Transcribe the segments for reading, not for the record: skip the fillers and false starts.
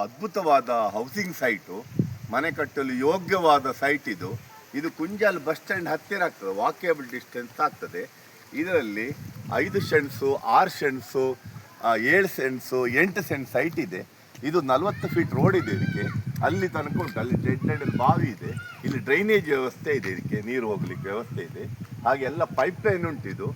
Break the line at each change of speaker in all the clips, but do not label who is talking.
ಅದ್ಭುತವಾದ housing site, ಮನೆ ಕಟ್ಟಲು ಯೋಗ್ಯವಾದ ಸೈಟ್ ಇದು. ಇದು ಕುಂಜಾಲ್ ಬಸ್ ಸ್ಟ್ಯಾಂಡ್ ಹತ್ತಿರ ಆಗ್ತದೆ, ವಾಕೇಬಲ್ ಡಿಸ್ಟೆನ್ಸ್ ಆಗ್ತದೆ. ಇದರಲ್ಲಿ 5 cents 6 cents 7 cents 8 cent site ಇದೆ. ಇದು 40 ಫೀಟ್ ರೋಡ್ ಇದೆ ಇದಕ್ಕೆ, ಅಲ್ಲಿ ತನಕ ಉಂಟು. ಅಲ್ಲಿ ಡೆಡ್ ಬಾವಿ ಇದೆ, ಇಲ್ಲಿ ಡ್ರೈನೇಜ್ ವ್ಯವಸ್ಥೆ ಇದೆ, ಇದಕ್ಕೆ ನೀರು ಹೋಗ್ಲಿಕ್ಕೆ ವ್ಯವಸ್ಥೆ ಇದೆ. ಹಾಗೆ ಎಲ್ಲ ಪೈಪ್ ಲೈನ್ ಉಂಟು. ಇದು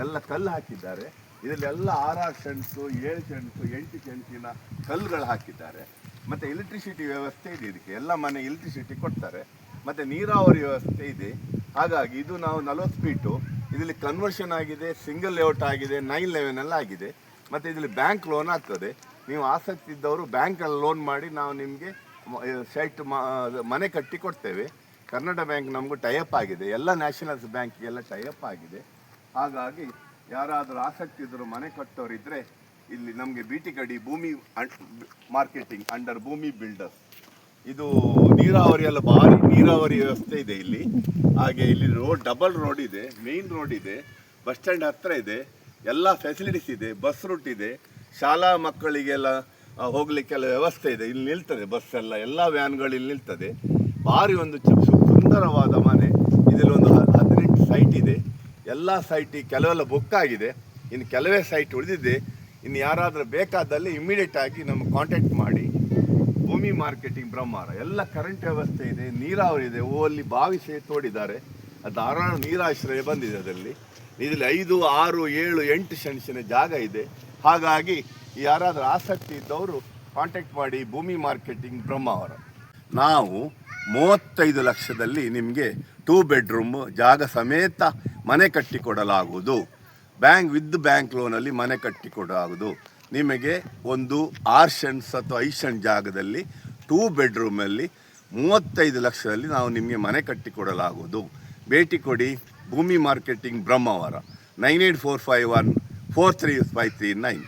ಎಲ್ಲ ಕಲ್ಲು ಹಾಕಿದ್ದಾರೆ. ಇದರಲ್ಲಿ ಎಲ್ಲ 6 ಸೆಂಟ್ಸು 7 ಸೆಂಟ್ಸು 8 ಸೆಂಟ್ಸಿನ ಕಲ್ಲುಗಳು ಹಾಕಿದ್ದಾರೆ. ಮತ್ತು ಎಲೆಕ್ಟ್ರಿಸಿಟಿ ವ್ಯವಸ್ಥೆ ಇದೆ ಇದಕ್ಕೆ, ಎಲ್ಲ ಮನೆ ಎಲೆಕ್ಟ್ರಿಸಿಟಿ ಕೊಡ್ತಾರೆ. ಮತ್ತು ನೀರಾವರಿ ವ್ಯವಸ್ಥೆ ಇದೆ. ಹಾಗಾಗಿ ಇದು ನಾವು 40 ಫೀಟು, ಇದರಲ್ಲಿ ಕನ್ವರ್ಷನ್ ಆಗಿದೆ, ಸಿಂಗಲ್ ಲೇಔಟ್ ಆಗಿದೆ, 911 ಎಲ್ಲ ಆಗಿದೆ. ಮತ್ತು ಇದರಲ್ಲಿ ಬ್ಯಾಂಕ್ ಲೋನ್ ಆಗ್ತದೆ. ನೀವು ಆಸಕ್ತಿ ಇದ್ದವರು ಬ್ಯಾಂಕಲ್ಲಿ ಲೋನ್ ಮಾಡಿ ನಾವು ನಿಮಗೆ ಸೈಟ್ ಮನೆ ಕಟ್ಟಿ ಕೊಡ್ತೇವೆ. ಕರ್ನಾಟಕ ಬ್ಯಾಂಕ್ ನಮಗೂ ಟೈಅಪ್ ಆಗಿದೆ, ಎಲ್ಲ ನ್ಯಾಷನಲ್ಸ್ ಬ್ಯಾಂಕಿಗೆಲ್ಲ ಟೈಅಪ್ ಆಗಿದೆ. ಹಾಗಾಗಿ ಯಾರಾದರೂ ಆಸಕ್ತಿ ಇದ್ದರೂ ಮನೆ ಕಟ್ಟೋರಿದ್ದರೆ ಇಲ್ಲಿ ನಮಗೆ BT ಕಡಿ ಭೂಮಿ ಮಾರ್ಕೆಟಿಂಗ್ ಅಂಡರ್ ಭೂಮಿ ಬಿಲ್ಡರ್ಸ್. ಇದು ನೀರಾವರಿ ಎಲ್ಲ ಭಾರಿ ನೀರಾವರಿ ವ್ಯವಸ್ಥೆ ಇದೆ ಇಲ್ಲಿ. ಹಾಗೆ ಇಲ್ಲಿ ಡಬಲ್ ರೋಡ್ ಇದೆ, ಮೇನ್ ರೋಡ್ ಇದೆ, ಬಸ್ ಸ್ಟ್ಯಾಂಡ್ ಹತ್ತಿರ ಇದೆ, ಎಲ್ಲ ಫೆಸಿಲಿಟೀಸ್ ಇದೆ, ಬಸ್ ರೂಟ್ ಇದೆ, ಶಾಲಾ ಮಕ್ಕಳಿಗೆಲ್ಲ ಹೋಗಲಿಕ್ಕೆಲ್ಲ ವ್ಯವಸ್ಥೆ ಇದೆ. ಇಲ್ಲಿ ನಿಲ್ತದೆ ಬಸ್ ಎಲ್ಲ ವ್ಯಾನ್ಗಳು ಇಲ್ಲಿ ನಿಲ್ತದೆ. ಭಾರಿ ಒಂದು ಸುಂದರವಾದ ಮನೆ. ಇದರಲ್ಲಿ ಒಂದು 18 ಸೈಟ್ ಇದೆ. ಎಲ್ಲ ಸೈಟಿಗೆ ಕೆಲವೆಲ್ಲ ಬುಕ್ ಆಗಿದೆ, ಇನ್ನು ಕೆಲವೇ ಸೈಟ್ ಉಳಿದಿದೆ. ಇನ್ನು ಯಾರಾದರೂ ಬೇಕಾದಲ್ಲಿ ಇಮಿಡಿಯೇಟ್ ಆಗಿ ನಮಗೆ ಕಾಂಟ್ಯಾಕ್ಟ್ ಮಾಡಿ. ಭೂಮಿ ಮಾರ್ಕೆಟಿಂಗ್ ಬ್ರಹ್ಮಾವರ ಎಲ್ಲ ಕರೆಂಟ್ ವ್ಯವಸ್ಥೆ ಇದೆ, ನೀರಾವರಿ ಇದೆ. ಅಲ್ಲಿ ಬಾವಿ ತೋಡಿದ್ದಾರೆ, ಧಾರಾಳ ನೀರಾಶ್ರಯ ಬಂದಿದೆ. ಅದರಲ್ಲಿ ಇದರಲ್ಲಿ 5, 6, 7, 8 ಸೆಂಟ್ಸಿನ ಜಾಗ ಇದೆ. ಹಾಗಾಗಿ ಯಾರಾದರೂ ಆಸಕ್ತಿ ಇದ್ದವರು ಕಾಂಟ್ಯಾಕ್ಟ್ ಮಾಡಿ. ಭೂಮಿ ಮಾರ್ಕೆಟಿಂಗ್ ಬ್ರಹ್ಮಾವರ. ನಾವು 35 ಲಕ್ಷದಲ್ಲಿ ನಿಮಗೆ 2 ಬೆಡ್ರೂಮ್ ಜಾಗ ಸಮೇತ ಮನೆ ಕಟ್ಟಿಕೊಡಲಾಗುವುದು. ಬ್ಯಾಂಕ್ ಲೋನಲ್ಲಿ ಮನೆ ಕಟ್ಟಿಕೊಡಲಾಗುವುದು. ನಿಮಗೆ ಒಂದು 6 ಸೆಂಟ್ಸ್ ಅಥವಾ 5 ಸೆಂಟ್ ಜಾಗದಲ್ಲಿ 2 ಬೆಡ್ರೂಮಲ್ಲಿ 35 ಲಕ್ಷದಲ್ಲಿ ನಾವು ನಿಮಗೆ ಮನೆ ಕಟ್ಟಿಕೊಡಲಾಗುವುದು. ಭೇಟಿ ಕೊಡಿ. ಭೂಮಿ ಮಾರ್ಕೆಟಿಂಗ್ ಬ್ರಹ್ಮಾವರ. 9845143539.